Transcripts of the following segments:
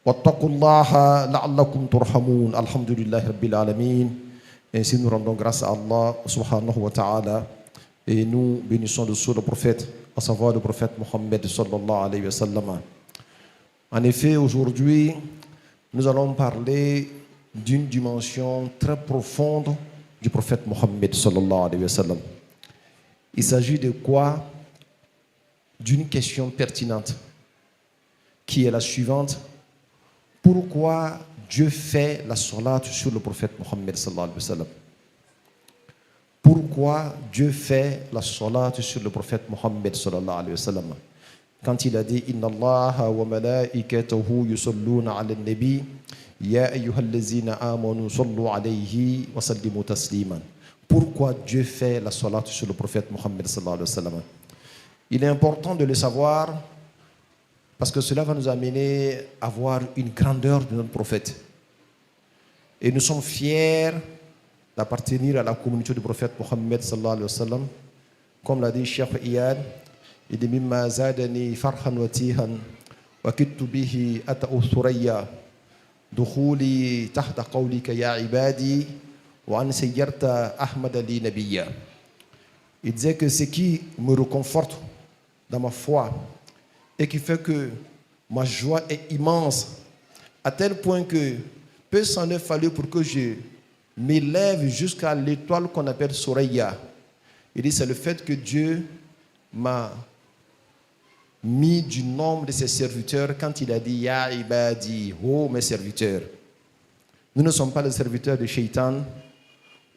واتقوا الله لعلكم ترحمون الحمد لله رب العالمين. Ainsi nous rendons grâce à Allah subhanahu wa ta'ala et nous bénissons de le prophète, à savoir le prophète Mohammed sallallahu alayhi wa sallam. En effet, aujourd'hui, nous allons parler d'une dimension très profonde du prophète Mohammed sallallahu alayhi wa sallam. Il s'agit de quoi? D'une question pertinente qui est la suivante: pourquoi Dieu fait la salat sur le prophète Mohammed sallallahu alayhi wa sallam? Pourquoi Dieu fait la salat sur le prophète Mohammed sallallahu alayhi wa sallam? Quand il a dit Inna Allah wa malaikatahu yusalluna ala nabi ya ayyuhallazina amanu sallu alayhi wa sallimu tasliman. Pourquoi Dieu fait la salat sur le prophète Mohammed sallallahu alayhi wa sallam? Il est important de le savoir parce que cela va nous amener à voir une grandeur de notre prophète. Et nous sommes fiers d'appartenir à la communauté du prophète Mohammed sallallahu alayhi wa sallam. Comme l'a dit Cheikh Iyad, il dit Mimma zadani farhan wa tihan wa kittu bihi ata'u thuraya dukhuli tahta qawlika ya ibadi wa an sayyarta Ahmad li nabiyya. Il disait que ce qui me réconforte dans ma foi et qui fait que ma joie est immense, à tel point que peu s'en est fallu pour que je m'élève jusqu'à l'étoile qu'on appelle Soraya. Il dit c'est le fait que Dieu m'a mis du nombre de ses serviteurs quand il a dit Ya ibadi, oh mes serviteurs. Nous ne sommes pas les serviteurs de Shaitan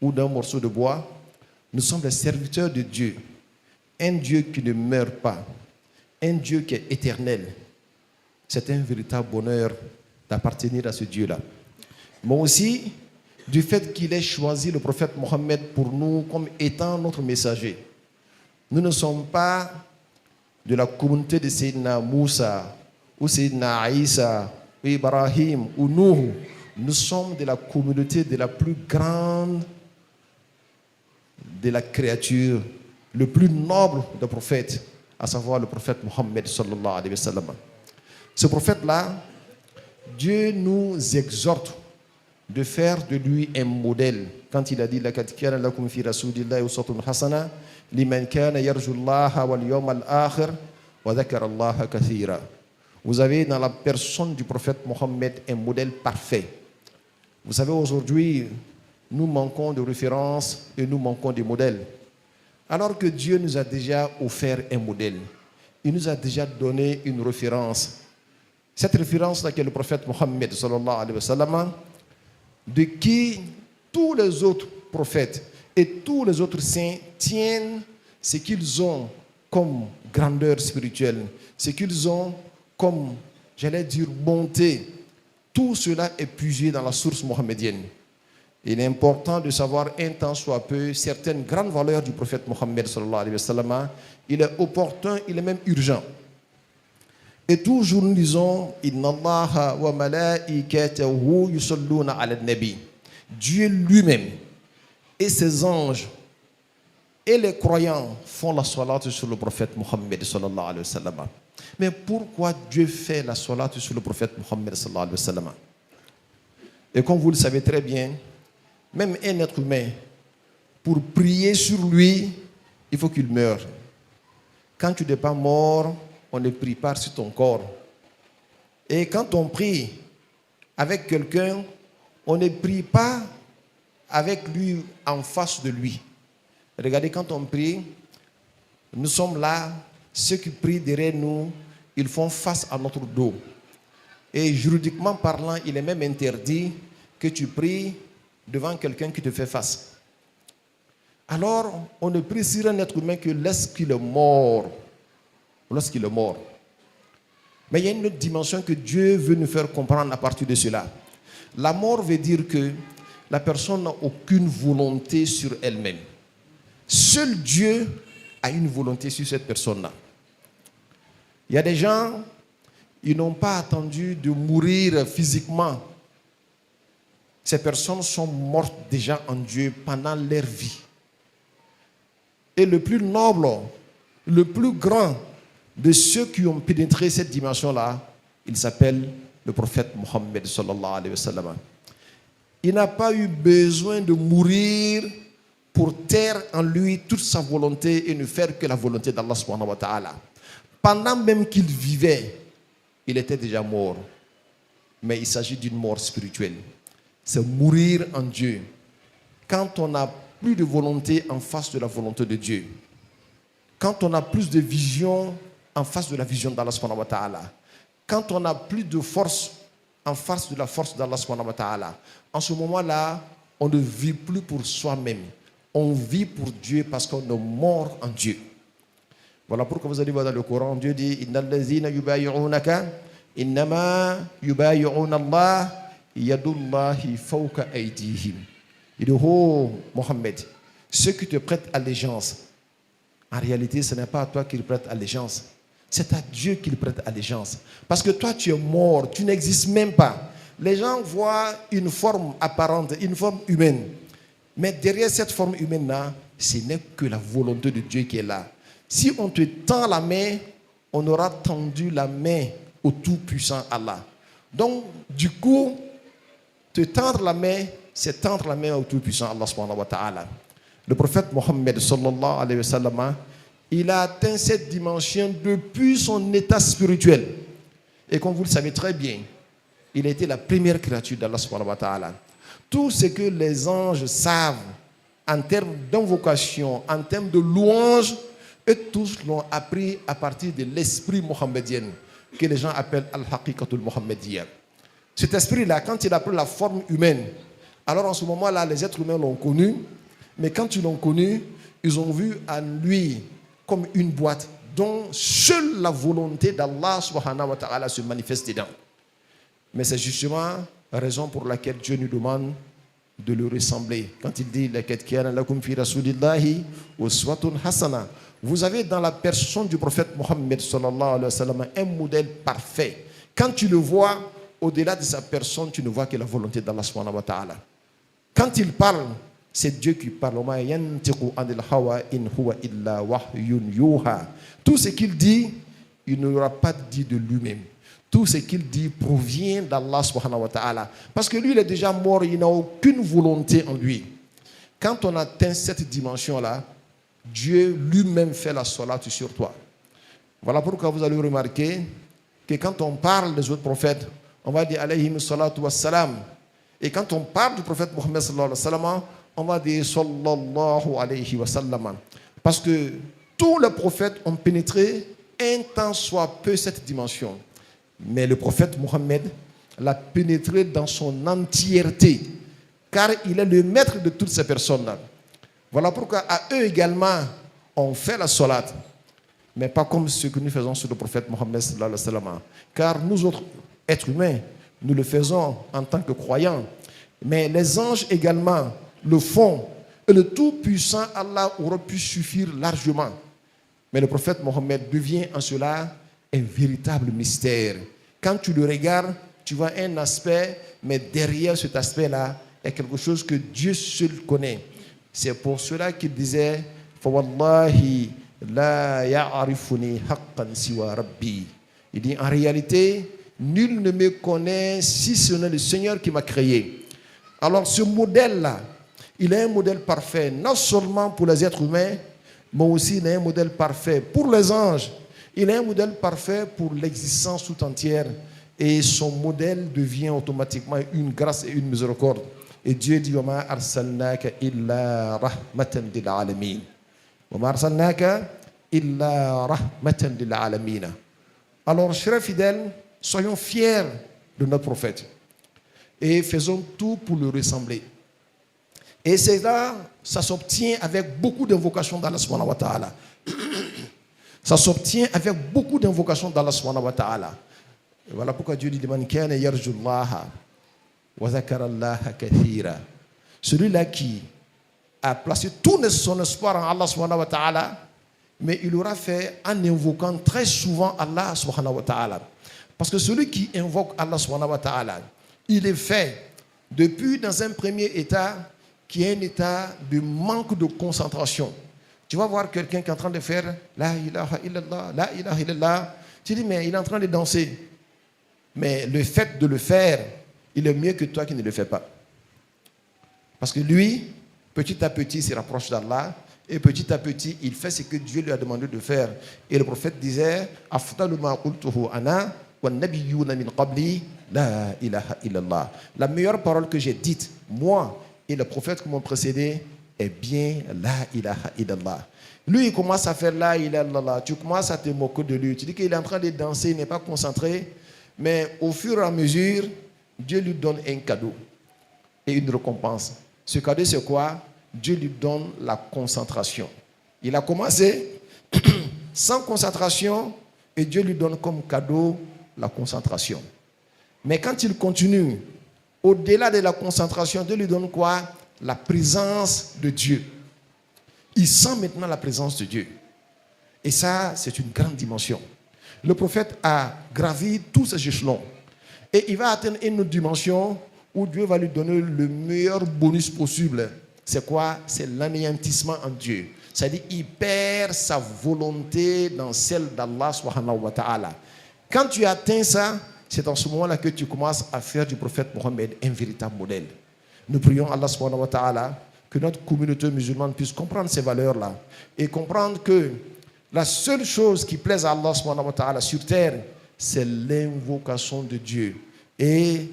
ou d'un morceau de bois. Nous sommes les serviteurs de Dieu, un Dieu qui ne meurt pas, un Dieu qui est éternel. C'est un véritable bonheur d'appartenir à ce Dieu-là. Mais aussi du fait qu'il ait choisi le prophète Mohammed pour nous comme étant notre messager. Nous ne sommes pas de la communauté de Sayyidina Moussa ou Sayyidina Isa ou Ibrahim ou Nuh. Nous sommes de la communauté de la plus grande de la créature, le plus noble des prophètes, à savoir le prophète Mohammed sallallahu alayhi wa sallam. Ce prophète-là, Dieu nous exhorte de faire de lui un modèle. Quand il a dit laqad kana lakum fi rasulillahi uswatun hasana liman kana yarju Allaha wal yawmal akhir wa dhakara Allaha kathira. Vous avez dans la personne du prophète Mohammed un modèle parfait. Vous savez, aujourd'hui, nous manquons de références et nous manquons de modèles. Alors que Dieu nous a déjà offert un modèle. Il nous a déjà donné une référence. Cette référence-là qui est le prophète Mohammed sallallahu alayhi wa sallam, de qui tous les autres prophètes et tous les autres saints tiennent ce qu'ils ont comme grandeur spirituelle, ce qu'ils ont comme, j'allais dire, bonté. Tout cela est puisé dans la source mohammedienne. Il est important de savoir un tant soit peu certaines grandes valeurs du prophète Mohammed sallallahu alayhi wa sallam. Il est opportun, il est même urgent. Et toujours nous disons Inna Allah wa malaikatahu yusalluna ala nabi. Dieu lui-même et ses anges et les croyants font la salat sur le prophète Mohammed sallallahu alayhi wa sallam. Mais pourquoi Dieu fait la salat sur le prophète Mohammed sallallahu alayhi wa sallam? Et comme vous le savez très bien, même un être humain, pour prier sur lui, il faut qu'il meure. Quand tu n'es pas mort, on ne prie pas sur ton corps. Et quand on prie avec quelqu'un, on ne prie pas avec lui en face de lui. Regardez, quand on prie, nous sommes là, ceux qui prient derrière nous, ils font face à notre dos. Et juridiquement parlant, il est même interdit que tu pries devant quelqu'un qui te fait face. Alors, on ne prie sur un être humain que lorsqu'il est mort. Lorsqu'il est mort. Mais il y a une autre dimension que Dieu veut nous faire comprendre à partir de cela. La mort veut dire que la personne n'a aucune volonté sur elle-même. Seul Dieu a une volonté sur cette personne-là. Il y a des gens, ils n'ont pas attendu de mourir physiquement. Ces personnes sont mortes déjà en Dieu pendant leur vie. Et le plus noble, le plus grand de ceux qui ont pénétré cette dimension-là, il s'appelle le prophète Mohammed sallallahu alayhi wa sallam. Il n'a pas eu besoin de mourir pour taire en lui toute sa volonté et ne faire que la volonté d'Allah subhanahu wa ta'ala. Pendant même qu'il vivait, il était déjà mort. Mais il s'agit d'une mort spirituelle. C'est mourir en Dieu. Quand on n'a plus de volonté en face de la volonté de Dieu, quand on a plus de vision en face de la vision d'Allah subhanahu wa ta'ala, quand on a plus de force en face de la force d'Allah subhanahu wa ta'ala, en ce moment-là, on ne vit plus pour soi-même. On vit pour Dieu parce qu'on est mort en Dieu. Voilà pourquoi vous allez voir dans le Coran, Dieu dit « Innal lazina yubayi'unaka, innama yubayi'una Allah, yadullahi fawqa aydihim » Il dit « Oh Mohammed, ceux qui te prêtent allégeance, en réalité, ce n'est pas à toi qu'ils prêtent allégeance. C'est à Dieu qu'ils prêtent allégeance. Parce que toi, tu es mort, tu n'existes même pas. Les gens voient une forme apparente, une forme humaine. Mais derrière cette forme humaine-là, ce n'est que la volonté de Dieu qui est là. Si on te tend la main, on aura tendu la main au Tout-Puissant Allah. Donc, du coup, te tendre la main, c'est tendre la main au Tout-Puissant Allah subhanahu wa ta'ala. Le prophète Mohammed sallallahu alayhi wa sallam, il a atteint cette dimension depuis son état spirituel. Et comme vous le savez très bien, il a été la première créature d'Allah subhanahu wa ta'ala. Tout ce que les anges savent en termes d'invocation, en termes de louange, eux tous l'ont appris à partir de l'esprit mohammedien, que les gens appellent Al-Haqiqatul Muhammadiyya. Cet esprit-là, quand il a pris la forme humaine, alors en ce moment-là, les êtres humains l'ont connu, mais quand ils l'ont connu, ils ont vu en lui comme une boîte dont seule la volonté d'Allah subhanahu wa ta'ala se manifeste dedans. Mais c'est justement la raison pour laquelle Dieu nous demande de le ressembler. Quand il dit vous avez dans la personne du prophète Mohammed sallallahu alayhi wa sallam un modèle parfait. Quand tu le vois, au-delà de sa personne, tu ne vois que la volonté d'Allah subhanahu wa ta'ala. Quand il parle, c'est Dieu qui parle. Tout ce qu'il dit, il ne l'aura pas dit de lui-même. Tout ce qu'il dit provient d'Allah subhanahu wa ta'ala. Parce que lui, il est déjà mort, il n'a aucune volonté en lui. Quand on atteint cette dimension-là, Dieu lui-même fait la salate sur toi. Voilà pourquoi vous allez remarquer que quand on parle des autres prophètes, on va dire alayhim salatu wassalam. Et quand on parle du prophète Mohammed sallallahu alayhi wa sallam, on va dire sallallahu alayhi wa sallam. Parce que tous les prophètes ont pénétré un tant soit peu cette dimension. Mais le prophète Mohammed l'a pénétré dans son entièreté, car il est le maître de toutes ces personnes-là. Voilà pourquoi à eux également, on fait la salate, mais pas comme ce que nous faisons sur le prophète Mohammed sallallahu alayhi wa sallam. Car nous autres êtres humains, nous le faisons en tant que croyants, mais les anges également le font, et le Tout-Puissant Allah aurait pu suffire largement. Mais le prophète Mohammed devient en cela un véritable mystère. Quand tu le regardes, tu vois un aspect, mais derrière cet aspect-là, il y a quelque chose que Dieu seul connaît. C'est pour cela qu'il disait Fawallahi la ya'rifuni haqqan siwa rabbi. Il dit en réalité, nul ne me connaît si ce n'est le Seigneur qui m'a créé. Alors ce modèle-là, il est un modèle parfait, non seulement pour les êtres humains, mais aussi il est un modèle parfait pour les anges. Il est un modèle parfait pour l'existence tout entière. Et son modèle devient automatiquement une grâce et une miséricorde. Et Dieu dit وَمَا أَرْسَلْنَاكَ إِلَّا رَحْمَةً لِلْعَالَمِينَ وَمَا أَرْسَلْنَاكَ إِلَّا رَحْمَةً لِلْعَالَمِينَ. Alors, chers fidèles, soyons fiers de notre prophète. Et faisons tout pour le ressembler. Et c'est là, ça s'obtient avec beaucoup d'invocations d'Allah subhanahu wa ta'ala. Ça s'obtient avec beaucoup d'invocations d'Allah subhanahu wa ta'ala. Et voilà pourquoi Dieu dit Man kana yarjullaha wa zakarallaha kathira. Celui-là qui a placé tout son espoir en Allah subhanahu wa ta'ala, mais il l'aura fait en invoquant très souvent Allah subhanahu wa ta'ala. Parce que celui qui invoque Allah subhanahu wa ta'ala, il est fait depuis dans un premier état qui est un état de manque de concentration. Tu vas voir quelqu'un qui est en train de faire La ilaha illallah, la ilaha illallah. Tu dis, mais il est en train de danser. Mais le fait de le faire, il est mieux que toi qui ne le fais pas. Parce que lui, petit à petit, il se rapproche d'Allah. Et petit à petit, il fait ce que Dieu lui a demandé de faire. Et le prophète disait, Afdalu ma qultuhu ana wa nabiyyuna min qabli la ilaha illallah. La meilleure parole que j'ai dite, moi et les prophètes qui m'ont précédé, est bien la ilaha illallah. Lui, il commence à faire la ilaha illallah. Tu commences à te moquer de lui. Tu dis qu'il est en train de danser, il n'est pas concentré. Mais au fur et à mesure, Dieu lui donne un cadeau et une récompense. Ce cadeau, c'est quoi? Dieu lui donne la concentration. Il a commencé sans concentration et Dieu lui donne comme cadeau la concentration. Mais quand il continue, au-delà de la concentration, Dieu lui donne quoi? La présence de Dieu. Il sent maintenant la présence de Dieu. Et ça, c'est une grande dimension. Le prophète a gravi tous ces échelons. Et il va atteindre une autre dimension où Dieu va lui donner le meilleur bonus possible. C'est quoi? C'est l'anéantissement en Dieu. C'est-à-dire qu'il perd sa volonté dans celle d'Allah subhanahu wa ta'ala. Quand tu atteins ça, c'est dans ce moment-là que tu commences à faire du prophète Mohammed un véritable modèle. Nous prions Allah subhanahu wa ta'ala que notre communauté musulmane puisse comprendre ces valeurs-là et comprendre que la seule chose qui plaise à Allah subhanahu wa ta'ala sur terre, c'est l'invocation de Dieu. Et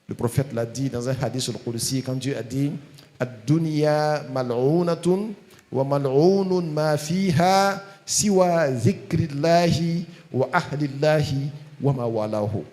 le prophète l'a dit dans un hadith al-Qudsi, quand Dieu a dit Ad-dunya mal'ounatun wa mal'ounun ma fiha siwa zikrillahi wa ahlillahi wa ma walahu.